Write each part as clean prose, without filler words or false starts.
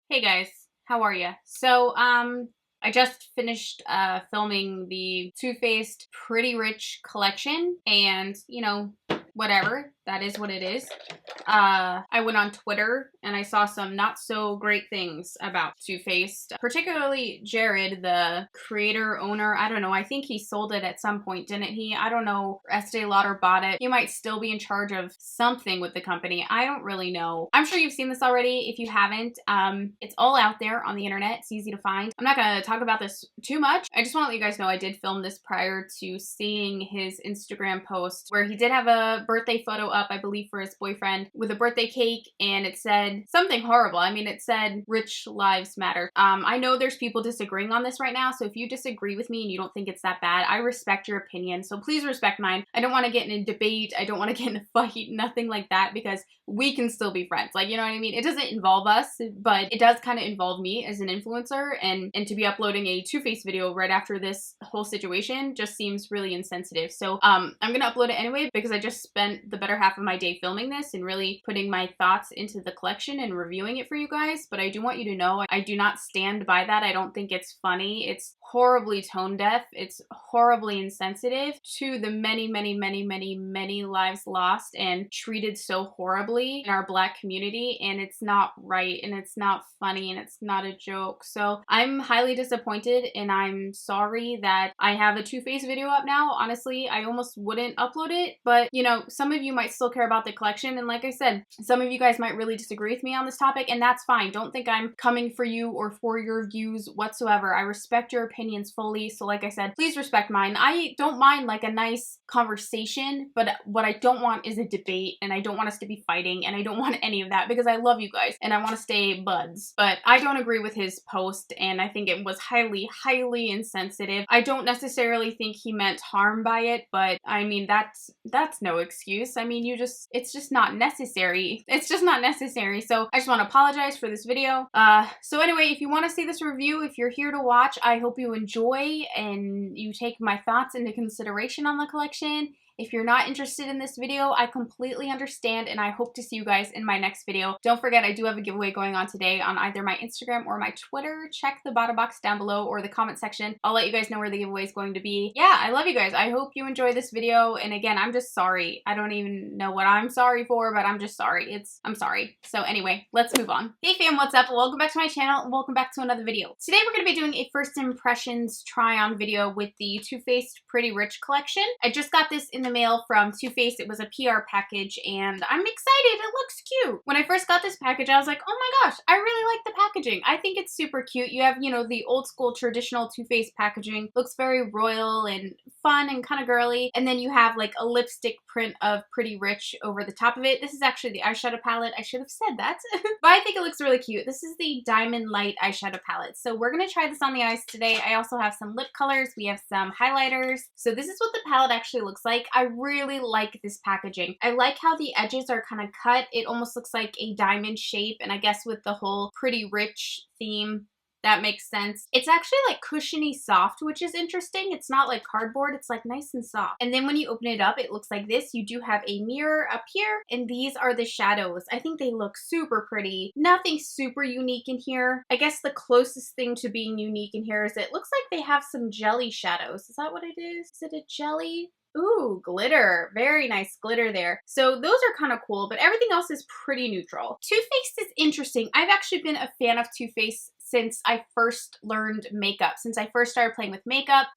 Hey guys, how are you? So, I just finished filming the Too Faced Pretty Rich collection, and whatever, that is what it is. I went on Twitter and I saw some not so great things about Too Faced, particularly Jared, the creator, owner. I don't know. I think he sold it at some point, didn't he? I don't know. Estee Lauder bought it. He might still be in charge of something with the company. I don't really know. I'm sure you've seen this already. If you haven't, it's all out there on the internet. It's easy to find. I'm not going to talk about this too much. I just want to let you guys know I did film this prior to seeing his Instagram post where he did have a birthday photo up, I believe, for his boyfriend with a birthday cake, and it said something horrible. I mean, it said rich lives matter. I know there's people disagreeing on this right now, so if you disagree with me and you don't think it's that bad, I respect your opinion, so please respect mine. I don't want to get in a debate. I don't want to get in a fight, nothing like that, because we can still be friends. Like, you know what I mean? It doesn't involve us, but it does kind of involve me as an influencer, and to be uploading a Too Faced video right after this whole situation just seems really insensitive. So I'm gonna upload it anyway because I just spent the better half of my day filming this and really putting my thoughts into the collection and reviewing it for you guys. But I do want you to know I do not stand by that. I don't think it's funny. It's horribly tone deaf. It's horribly insensitive to the many lives lost and treated so horribly in our Black community, and it's not right, and it's not funny, and it's not a joke. So I'm highly disappointed, and I'm sorry that I have a Too Faced video up now. Honestly, I almost wouldn't upload it, but you know, some of you might still care about the collection, and like I said, some of you guys might really disagree with me on this topic, and that's fine. Don't think I'm coming for you or for your views whatsoever. I respect your opinions fully, so like I said, please respect mine. I don't mind like a nice conversation, but what I don't want is a debate, and I don't want us to be fighting, and I don't want any of that because I love you guys and I want to stay buds. But I don't agree with his post, and I think it was highly insensitive. I don't necessarily think he meant harm by it, but I mean, that's no excuse. I mean, it's just not necessary. It's just not necessary. So I just want to apologize for this video. So anyway, if you want to see this review, if you're here to watch, I hope you enjoy and you take my thoughts into consideration on the collection. If you're not interested in this video, I completely understand, and I hope to see you guys in my next video. Don't forget, I do have a giveaway going on today on either my Instagram or my Twitter. Check the bottom box down below or the comment section. I'll let you guys know where the giveaway is going to be. Yeah, I love you guys. I hope you enjoy this video, and again, I'm just sorry. I don't even know what I'm sorry for, but I'm just sorry. I'm sorry. So anyway, let's move on. Hey fam, what's up? Welcome back to my channel, and welcome back to another video. Today we're going to be doing a first impressions try-on video with the Too Faced Pretty Rich collection. I just got this in the mail from Too Faced. It was a PR package, and I'm excited. It looks cute. When I first got this package, I was like, oh my gosh, I really like the packaging. I think it's super cute. You have, you know, the old school traditional Too Faced packaging. Looks very royal and fun and kind of girly. And then you have like a lipstick print of Pretty Rich over the top of it. This is actually the eyeshadow palette. I should have said that. But I think it looks really cute. This is the Diamond Light eyeshadow palette. So we're going to try this on the eyes today. I also have some lip colors. We have some highlighters. So this is what the palette actually looks like. I really like this packaging. I like how the edges are kind of cut. It almost looks like a diamond shape, and I guess with the whole Pretty Rich theme, that makes sense. It's actually like cushiony soft, which is interesting. It's not like cardboard. It's like nice and soft. And then when you open it up, it looks like this. You do have a mirror up here, and these are the shadows. I think they look super pretty. Nothing super unique in here. I guess the closest thing to being unique in here is it looks like they have some jelly shadows. Is that what it is? Is it a jelly? Ooh, glitter. Very nice glitter there. So those are kind of cool, but everything else is pretty neutral. Too Faced is interesting. I've actually been a fan of Too Faced since I first learned makeup, since I first started playing with makeup.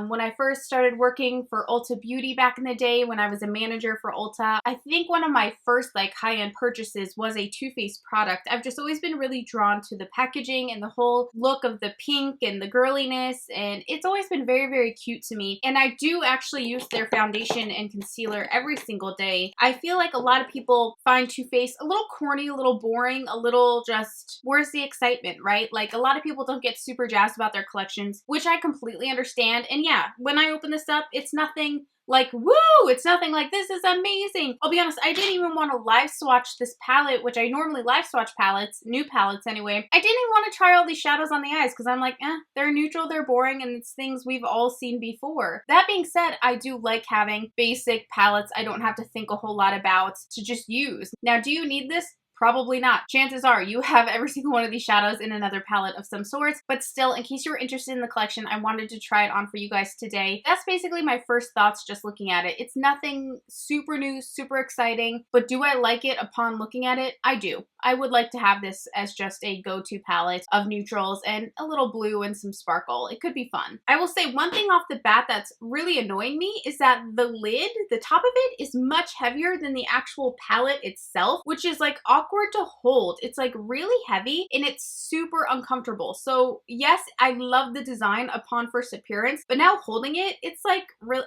When I first started working for Ulta Beauty back in the day, when I was a manager for Ulta, I think one of my first like high-end purchases was a Too Faced product. I've just always been really drawn to the packaging and the whole look of the pink and the girliness, and it's always been very cute to me. And I do actually use their foundation and concealer every single day. I feel like a lot of people find Too Faced a little corny, a little boring, a little just, where's the excitement, right? Like a lot of people don't get super jazzed about their collections, which I completely understand. And yeah, when I open this up, it's nothing like, woo, it's nothing like, this is amazing. I'll be honest, I didn't even want to live swatch this palette, which I normally live swatch palettes, new palettes anyway. I didn't even want to try all these shadows on the eyes because I'm like, they're neutral, they're boring, and it's things we've all seen before. That being said, I do like having basic palettes I don't have to think a whole lot about to just use. Now, do you need this? Probably not. Chances are you have every single one of these shadows in another palette of some sorts, but still, in case you were interested in the collection, I wanted to try it on for you guys today. That's basically my first thoughts just looking at it. It's nothing super new, super exciting, but do I like it upon looking at it? I do. I would like to have this as just a go-to palette of neutrals and a little blue and some sparkle. It could be fun. I will say one thing off the bat that's really annoying me is that the lid, the top of it, is much heavier than the actual palette itself, which is like awkward to hold. It's like really heavy and it's super uncomfortable. So yes, I love the design upon first appearance, but now holding it, it's like really,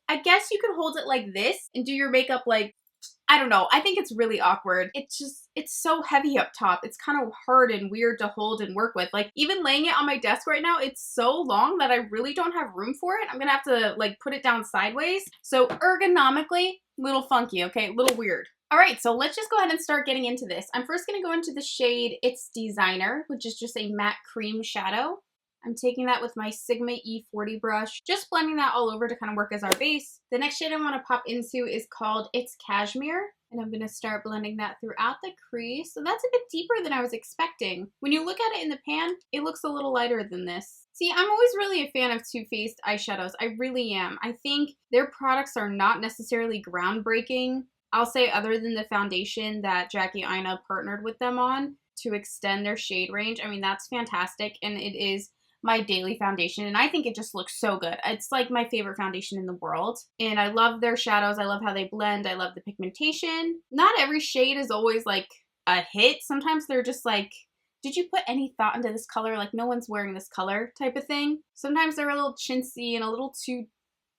I guess you could hold it like this and do your makeup like, I don't know. I think it's really awkward. It's so heavy up top. It's kind of hard and weird to hold and work with. Like even laying it on my desk right now, it's so long that I really don't have room for it. I'm gonna have to like put it down sideways. So ergonomically, little funky, okay? Little weird. All right, so let's just go ahead and start getting into this. I'm first gonna go into the shade It's Designer, which is just a matte cream shadow. I'm taking that with my Sigma E40 brush, just blending that all over to kind of work as our base. The next shade I want to pop into is called It's Cashmere, and I'm going to start blending that throughout the crease. So that's a bit deeper than I was expecting. When you look at it in the pan, it looks a little lighter than this. See, I'm always really a fan of Too Faced eyeshadows. I really am. I think their products are not necessarily groundbreaking. I'll say other than the foundation that Jackie Aina partnered with them on to extend their shade range. I mean, that's fantastic, and it is my daily foundation, and I think it just looks so good. It's like my favorite foundation in the world, and I love their shadows. I love how they blend. I love the pigmentation. Not every shade is always like a hit. Sometimes they're just like, did you put any thought into this color? Like no one's wearing this color type of thing. Sometimes they're a little chintzy and a little too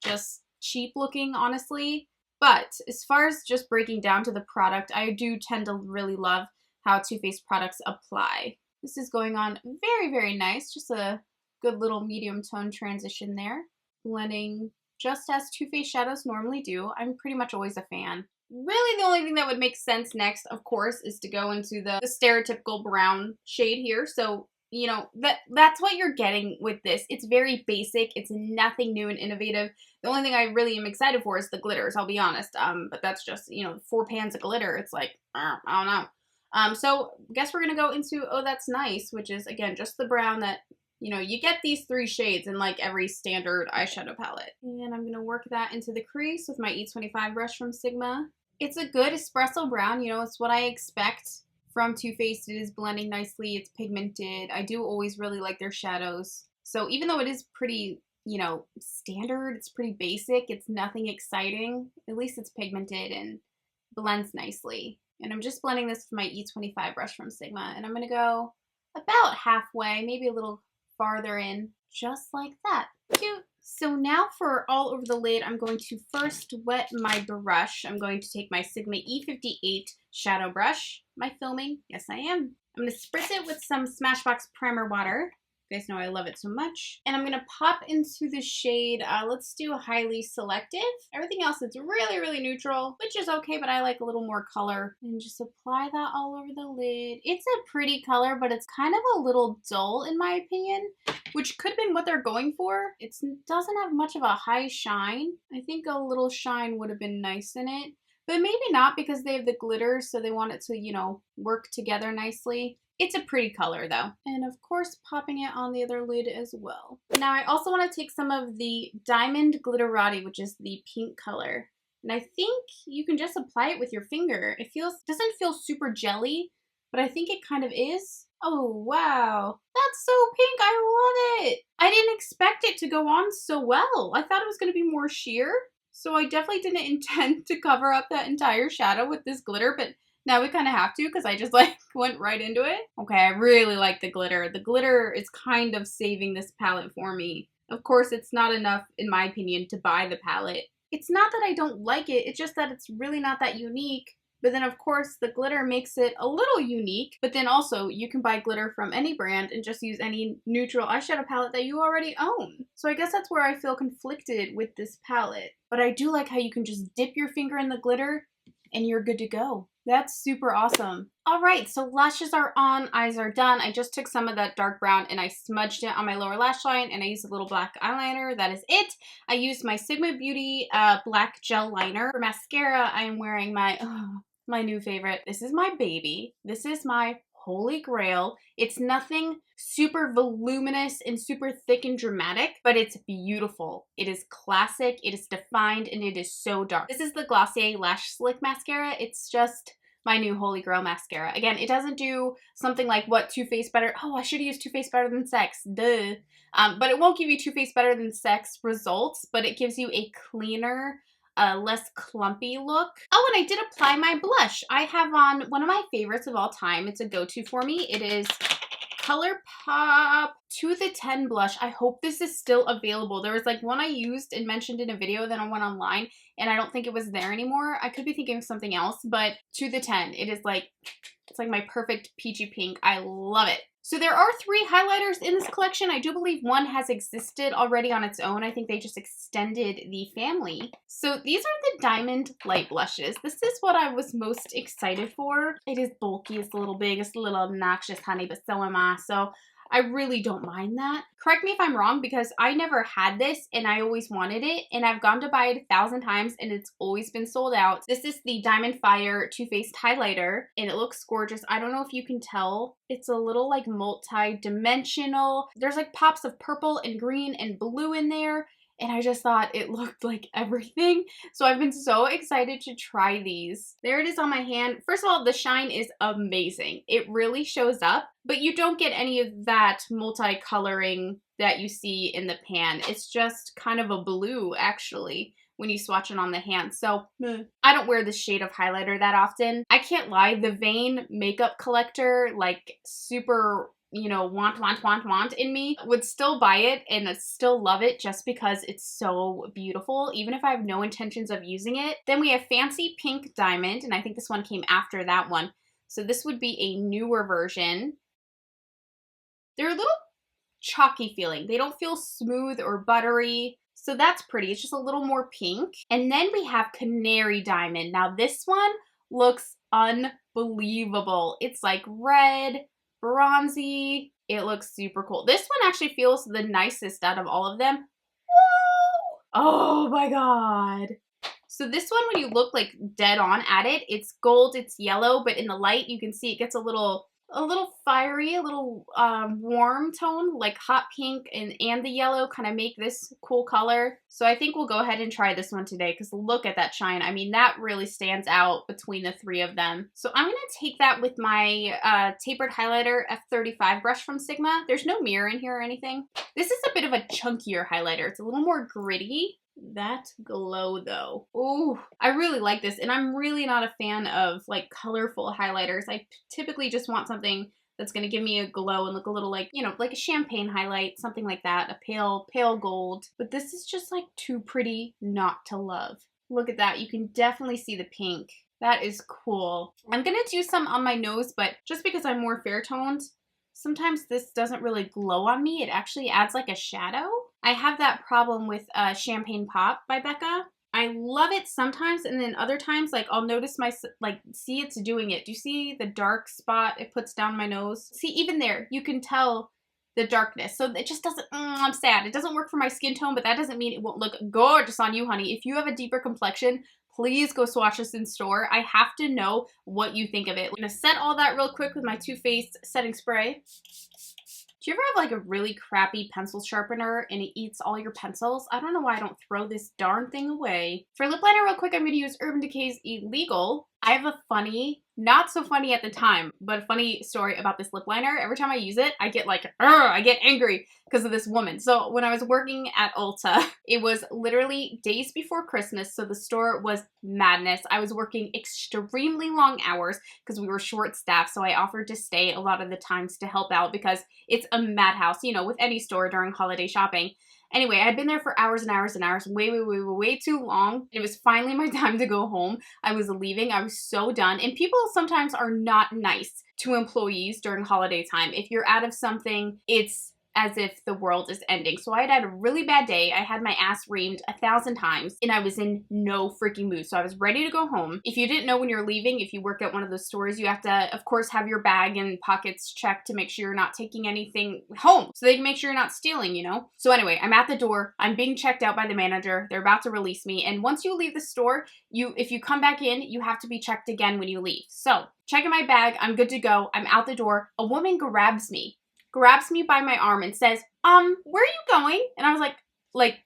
just cheap looking, honestly. But as far as just breaking down to the product, I do tend to really love how Too Faced products apply. This is going on very, very nice. Just a good little medium tone transition there. Blending just as Too Faced shadows normally do. I'm pretty much always a fan. Really the only thing that would make sense next, of course, is to go into the stereotypical brown shade here. So, you know, that's what you're getting with this. It's very basic. It's nothing new and innovative. The only thing I really am excited for is the glitters, I'll be honest. But that's just, you know, 4 pans of glitter. It's like, I don't know. So I guess we're going to go into Oh That's Nice, which is, again, just the brown that, you know, you get these 3 shades in like every standard eyeshadow palette. And I'm going to work that into the crease with my E25 brush from Sigma. It's a good espresso brown, you know, it's what I expect from Too Faced. It is blending nicely, it's pigmented. I do always really like their shadows. So even though it is pretty, you know, standard, it's pretty basic, it's nothing exciting, at least it's pigmented and blends nicely. And I'm just blending this with my E25 brush from Sigma. And I'm going to go about halfway, maybe a little farther in, just like that. Cute. So now for all over the lid, I'm going to first wet my brush. I'm going to take my Sigma E58 shadow brush. Am I filming? Yes, I am. I'm going to spritz it with some Smashbox primer water. You guys know I love it so much. And I'm going to pop into the shade, let's do Highly Selective. Everything else is really, really neutral, which is okay, but I like a little more color. And just apply that all over the lid. It's a pretty color, but it's kind of a little dull in my opinion, which could have been what they're going for. It doesn't have much of a high shine. I think a little shine would have been nice in it, but maybe not because they have the glitter, so they want it to, you know, work together nicely. It's a pretty color though. And of course, popping it on the other lid as well. Now I also want to take some of the Diamond Glitterati, which is the pink color. And I think you can just apply it with your finger. It doesn't feel super jelly, but I think it kind of is. Oh, wow. That's so pink. I love it. I didn't expect it to go on so well. I thought it was going to be more sheer. So I definitely didn't intend to cover up that entire shadow with this glitter, but now we kind of have to because I just like went right into it. Okay, I really like the glitter. The glitter is kind of saving this palette for me. Of course, it's not enough, in my opinion, to buy the palette. It's not that I don't like it. It's just that it's really not that unique. But then, of course, the glitter makes it a little unique. But then also, you can buy glitter from any brand and just use any neutral eyeshadow palette that you already own. So I guess that's where I feel conflicted with this palette. But I do like how you can just dip your finger in the glitter and you're good to go. That's super awesome. All right, so lashes are on, eyes are done. I just took some of that dark brown and I smudged it on my lower lash line and I used a little black eyeliner. That is it. I used my Sigma Beauty black gel liner. For mascara, I am wearing my my new favorite. This is my baby. This is my holy grail. It's nothing super voluminous and super thick and dramatic, but it's beautiful. It is classic, it is defined, and it is so dark. This is the Glossier Lash Slick Mascara. It's just my new holy grail mascara. Again, it doesn't do something like what Too Faced Better. Oh, I should have used Too Faced Better Than Sex. Duh. But it won't give you Too Faced Better Than Sex results, but it gives you a cleaner, less clumpy look. Oh, and I did apply my blush. I have on one of my favorites of all time. It's a go-to for me. It is ColourPop To The 10 blush. I hope this is still available. There was like one I used and mentioned in a video, then I went online and I don't think it was there anymore. I could be thinking of something else, but To The 10, it is like, it's like my perfect peachy pink. I love it. So there are 3 highlighters in this collection. I do believe one has existed already on its own. I think they just extended the family. So these are the Diamond Light Blushes. This is what I was most excited for. It is bulky, it's a little big, it's a little obnoxious, honey, but so am I. So I really don't mind that. Correct me if I'm wrong, because I never had this and I always wanted it, and I've gone to buy it 1,000 times and it's always been sold out. This is the Diamond Fire Too Faced highlighter and it looks gorgeous. I don't know if you can tell. It's a little like multi-dimensional. There's like pops of purple and green and blue in there. And I just thought it looked like everything. So I've been so excited to try these. There it is on my hand. First of all, the shine is amazing. It really shows up, but you don't get any of that multicoloring that you see in the pan. It's just kind of a blue, actually, when you swatch it on the hand. So I don't wear this shade of highlighter that often. I can't lie, the Vain makeup collector, like super, you know, want in me would still buy it and still love it just because it's so beautiful, even if I have no intentions of using it. Then we have Fancy Pink Diamond, and I think this one came after that one. So this would be a newer version. They're a little chalky feeling. They don't feel smooth or buttery. So that's pretty. It's just a little more pink. And then we have Canary Diamond. Now this one looks unbelievable. It's like red, bronzy. It looks super cool. This one actually feels the nicest out of all of them. Whoa! Oh my god. So this one, when you look like dead on at it, it's gold, it's yellow, but in the light you can see it gets a little fiery, a little warm tone, like hot pink and the yellow kind of make this cool color. So I think we'll go ahead and try this one today because look at that shine. I mean, that really stands out between the 3 of them. So I'm going to take that with my tapered highlighter F35 brush from Sigma. There's no mirror in here or anything. This is a bit of a chunkier highlighter. It's a little more gritty. That glow though. Ooh, I really like this, and I'm really not a fan of like colorful highlighters. I typically just want something that's going to give me a glow and look a little like, you know, like a champagne highlight, something like that, a pale gold. But this is just like too pretty not to love. Look at that. You can definitely see the pink. That is cool. I'm going to do some on my nose, but just because I'm more fair toned, sometimes this doesn't really glow on me. It actually adds like a shadow. I have that problem with Champagne Pop by Becca. I love it sometimes, and then other times, like, I'll notice see it's doing it. Do you see the dark spot it puts down my nose? See, even there, you can tell the darkness. So it just doesn't, I'm sad. It doesn't work for my skin tone, but that doesn't mean it won't look gorgeous on you, honey. If you have a deeper complexion, please go swatch this in store. I have to know what you think of it. I'm gonna set all that real quick with my Too Faced setting spray. Do you ever have like a really crappy pencil sharpener and it eats all your pencils? I don't know why I don't throw this darn thing away. For lip liner real quick, I'm going to use Urban Decay's Illegal. I have a funny, not so funny at the time, but a funny story about this lip liner. Every time I use it, I get like, I get angry because of this woman. So when I was working at Ulta, it was literally days before Christmas, so the store was madness. I was working extremely long hours because we were short-staffed, so I offered to stay a lot of the times to help out because it's a madhouse, you know, with any store during holiday shopping. Anyway, I had been there for hours and hours and hours, way too long. It was finally my time to go home. I was leaving. I was so done. And people sometimes are not nice to employees during holiday time. If you're out of something, it's as if the world is ending. So I had a really bad day. I had my ass reamed 1,000 times and I was in no freaking mood. So I was ready to go home. If you didn't know, when you're leaving, if you work at one of those stores, you have to, of course, have your bag and pockets checked to make sure you're not taking anything home so they can make sure you're not stealing, you know? So anyway, I'm at the door. I'm being checked out by the manager. They're about to release me. And once you leave the store, if you come back in, you have to be checked again when you leave. So checking my bag, I'm good to go. I'm out the door. A woman grabs me by my arm and says, where are you going? And I was like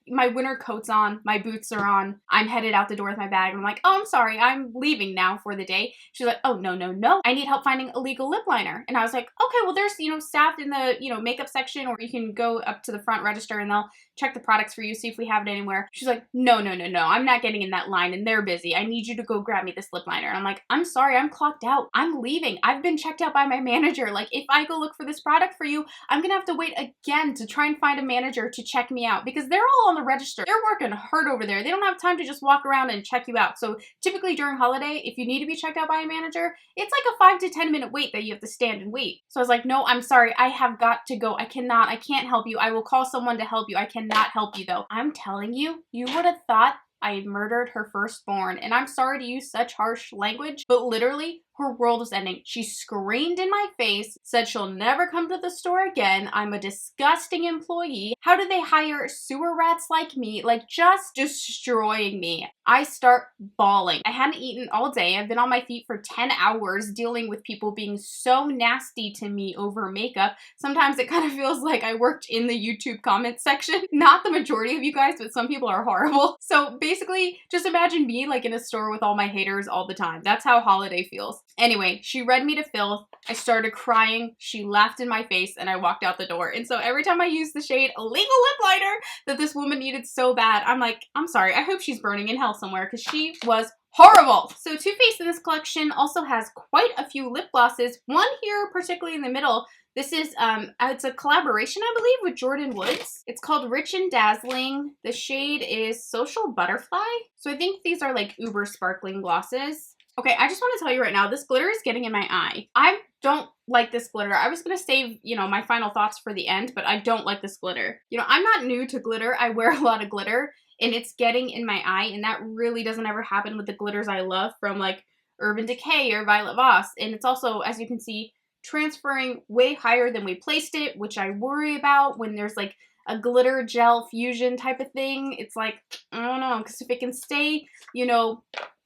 my winter coat's on, my boots are on, I'm headed out the door with my bag. And I'm like, oh, I'm sorry, I'm leaving now for the day. She's like, oh, no, I need help finding a legal lip liner. And I was like, okay, well, there's, staff in the, makeup section, or you can go up to the front register and they'll check the products for you, see if we have it anywhere. She's like, no, I'm not getting in that line and they're busy. I need you to go grab me this lip liner. And I'm like, I'm sorry, I'm clocked out. I'm leaving. I've been checked out by my manager. Like, if I go look for this product for you, I'm gonna have to wait again to try and find a manager to check me out because they're all on the register. They're working hard over there. They don't have time to just walk around and check you out. So typically during holiday, if you need to be checked out by a manager, it's like a 5 to 10 minute wait that you have to stand and wait. So I was like, no, I'm sorry. I have got to go. I can't help you. I will call someone to help you. I cannot help you though. I'm telling you, you would have thought I had murdered her firstborn. And I'm sorry to use such harsh language, but literally her world was ending. She screamed in my face, said she'll never come to the store again. I'm a disgusting employee. How do they hire sewer rats like me? Like, just destroying me. I start bawling. I hadn't eaten all day. I've been on my feet for 10 hours dealing with people being so nasty to me over makeup. Sometimes it kind of feels like I worked in the YouTube comment section. Not the majority of you guys, but some people are horrible. So basically, just imagine me like in a store with all my haters all the time. That's how holiday feels. Anyway, she read me to filth. I started crying. She laughed in my face and I walked out the door. And so every time I use the shade Illegal Lip Liner that this woman needed so bad, I'm like, I'm sorry. I hope she's burning in hell somewhere because she was horrible. So Too Faced in this collection also has quite a few lip glosses. One here, particularly in the middle. This is, it's a collaboration, I believe, with Jordan Woods. It's called Rich and Dazzling. The shade is Social Butterfly. So I think these are like uber sparkling glosses. Okay, I just want to tell you right now, this glitter is getting in my eye. I don't like this glitter. I was going to save, my final thoughts for the end, but I don't like this glitter. I'm not new to glitter. I wear a lot of glitter, and it's getting in my eye, and that really doesn't ever happen with the glitters I love from, like, Urban Decay or Violet Voss. And it's also, as you can see, transferring way higher than we placed it, which I worry about when there's, like, a glitter gel fusion type of thing. It's like, I don't know, because if it can stay,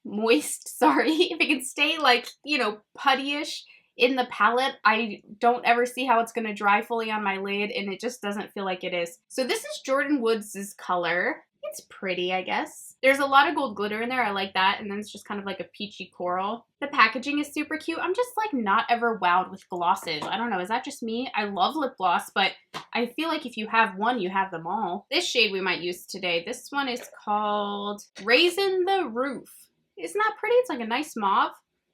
moist, if it can stay like, puttyish in the palette, I don't ever see how it's going to dry fully on my lid, and it just doesn't feel like it is. So this is Jordan Woods' color. It's pretty, I guess. There's a lot of gold glitter in there. I like that. And then it's just kind of like a peachy coral. The packaging is super cute. I'm just like not ever wowed with glosses. I don't know. Is that just me? I love lip gloss, but I feel like if you have one, you have them all. This shade we might use today. This one is called Raisin the Roof. Isn't that pretty? It's like a nice mauve.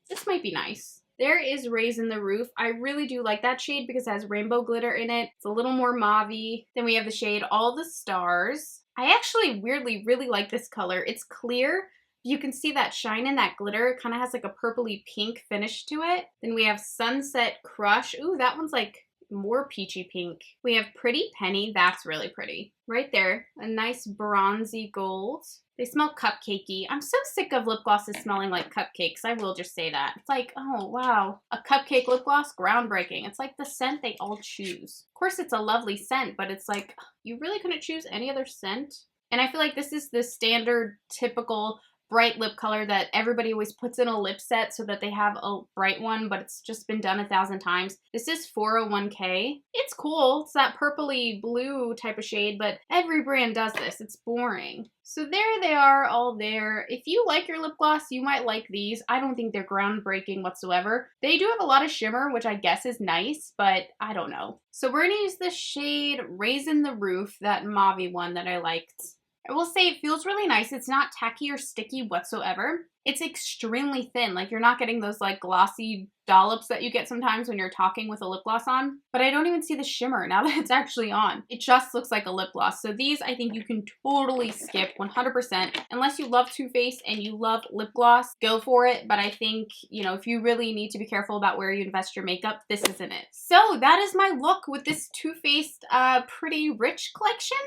This might be nice. There is Raisin the Roof. I really do like that shade because it has rainbow glitter in it. It's a little more mauve-y. Then we have the shade All the Stars. I actually weirdly really like this color. It's clear. You can see that shine in that glitter. It kind of has like a purpley pink finish to it. Then we have Sunset Crush. Ooh, that one's like more peachy pink. We have Pretty Penny. That's really pretty. Right there. A nice bronzy gold. They smell cupcakey. I'm so sick of lip glosses smelling like cupcakes. I will just say that. It's like, oh, wow. A cupcake lip gloss? Groundbreaking. It's like the scent they all choose. Of course, it's a lovely scent, but it's like, you really couldn't choose any other scent? And I feel like this is the standard, typical bright lip color that everybody always puts in a lip set so that they have a bright one, but it's just been done 1,000 times. This is 401k. It's cool. It's that purpley blue type of shade, but every brand does this. It's boring. So there they are, all there. If you like your lip gloss, you might like these. I don't think they're groundbreaking whatsoever. They do have a lot of shimmer, which I guess is nice, but I don't know. So we're gonna use the shade Raisin the Roof, that mauve one that I liked. I will say it feels really nice. It's not tacky or sticky whatsoever. It's extremely thin. Like, you're not getting those like glossy dollops that you get sometimes when you're talking with a lip gloss on. But I don't even see the shimmer now that it's actually on. It just looks like a lip gloss. So these, I think you can totally skip 100%. Unless you love Too Faced and you love lip gloss, go for it. But I think, you know, if you really need to be careful about where you invest your makeup, this isn't it. So that is my look with this Too Faced Pretty Rich collection.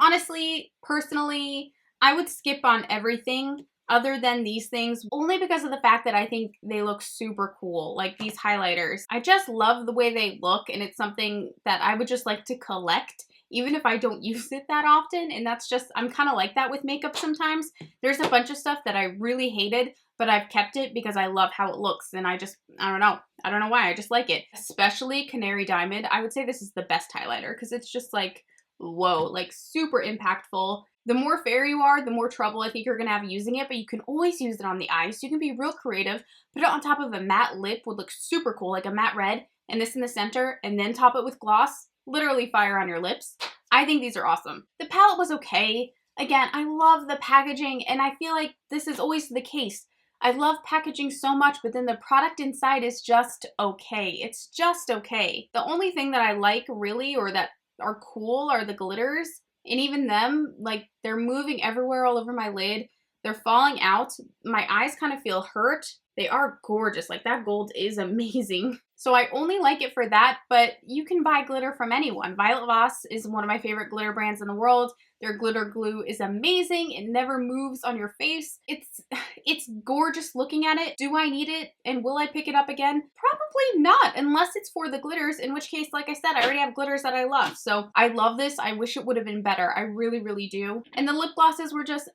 Honestly, personally, I would skip on everything other than these things, only because of the fact that I think they look super cool, like these highlighters. I just love the way they look, and it's something that I would just like to collect, even if I don't use it that often. And that's just, I'm kind of like that with makeup sometimes. There's a bunch of stuff that I really hated, but I've kept it because I love how it looks, and I don't know why, I just like it. Especially Canary Diamond. I would say this is the best highlighter because it's just like, whoa, like super impactful. The more fair you are, the more trouble I think you're gonna have using it, but you can always use it on the eye, so you can be real creative. Put it on top of a matte lip would look super cool, like a matte red, and this in the center, and then top it with gloss. Literally fire on your lips. I think these are awesome. The palette was okay. Again, I love the packaging, and I feel like this is always the case. I love packaging so much, but then the product inside is just okay. It's just okay. The only thing that I like really, or that are cool, are the glitters. And even them, like, they're moving everywhere all over my lid. They're falling out. My eyes kind of feel hurt. They are gorgeous. Like, that gold is amazing. So I only like it for that, but you can buy glitter from anyone. Violet Voss is one of my favorite glitter brands in the world. Their glitter glue is amazing. It never moves on your face. It's gorgeous looking at it. Do I need it? And will I pick it up again? Probably not, unless it's for the glitters, in which case, like I said, I already have glitters that I love. So I love this. I wish it would have been better. I really, really do. And the lip glosses were just,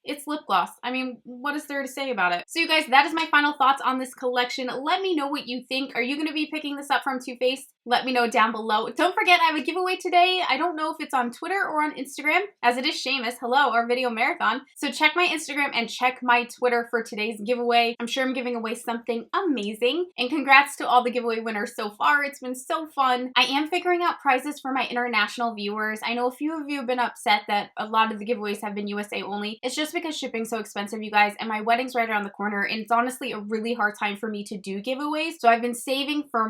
it's lip gloss. I mean, what is there to say about it? So you guys, that is my final thoughts on this collection. Let me know what you think. Are you going to be picking this up from Too Faced? Let me know down below. Don't forget, I have a giveaway today. I don't know if it's on Twitter or on Instagram, as it is Shaemas. Hello, our video marathon. So check my Instagram and check my Twitter for today's giveaway. I'm sure I'm giving away something amazing. And congrats to all the giveaway winners so far. It's been so fun. I am figuring out prizes for my international viewers. I know a few of you have been upset that a lot of the giveaways have been USA only. It's just because shipping's so expensive, you guys, and my wedding's right around the corner, and it's honestly a really hard time for me to do giveaways. So I've been saving for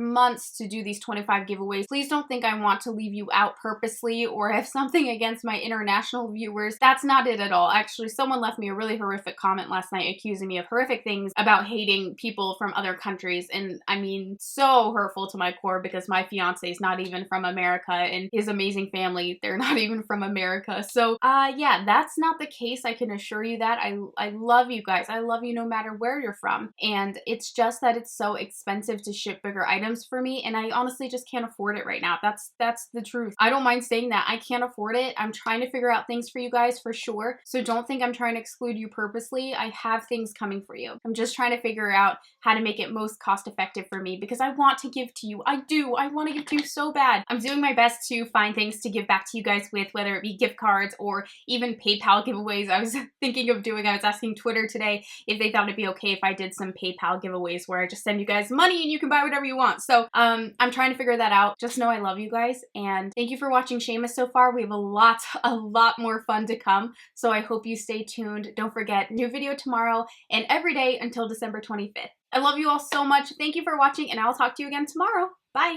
months to do these 25 giveaways. Please don't think I want to leave you out purposely or have something against my international viewers. That's not it at all. Actually, someone left me a really horrific comment last night accusing me of horrific things about hating people from other countries, and I mean, so hurtful to my core because my fiance is not even from America, and his amazing family, they're not even from America. So yeah, that's not the case. I can assure you that. I love you guys. I love you no matter where you're from. And it's just that it's so expensive to ship bigger items for me, and I honestly just can't afford it right now. That's the truth. I don't mind saying that. I can't afford it. I'm trying to figure out things for you guys for sure. So don't think I'm trying to exclude you purposely. I have things coming for you. I'm just trying to figure out how to make it most cost effective for me because I want to give to you. I do. I want to give to you so bad. I'm doing my best to find things to give back to you guys with, whether it be gift cards or even PayPal giveaways. I was thinking of doing, I was asking Twitter today if they thought it'd be okay if I did some PayPal giveaways where I just send you guys money and you can buy whatever you want. So I'm trying to figure that out. Just know I love you guys, and thank you for watching Shaemas so far. We have a lot more fun to come, so I hope you stay tuned. Don't forget, new video tomorrow and every day until December 25th. I love you all so much. Thank you for watching, and I'll talk to you again tomorrow. Bye!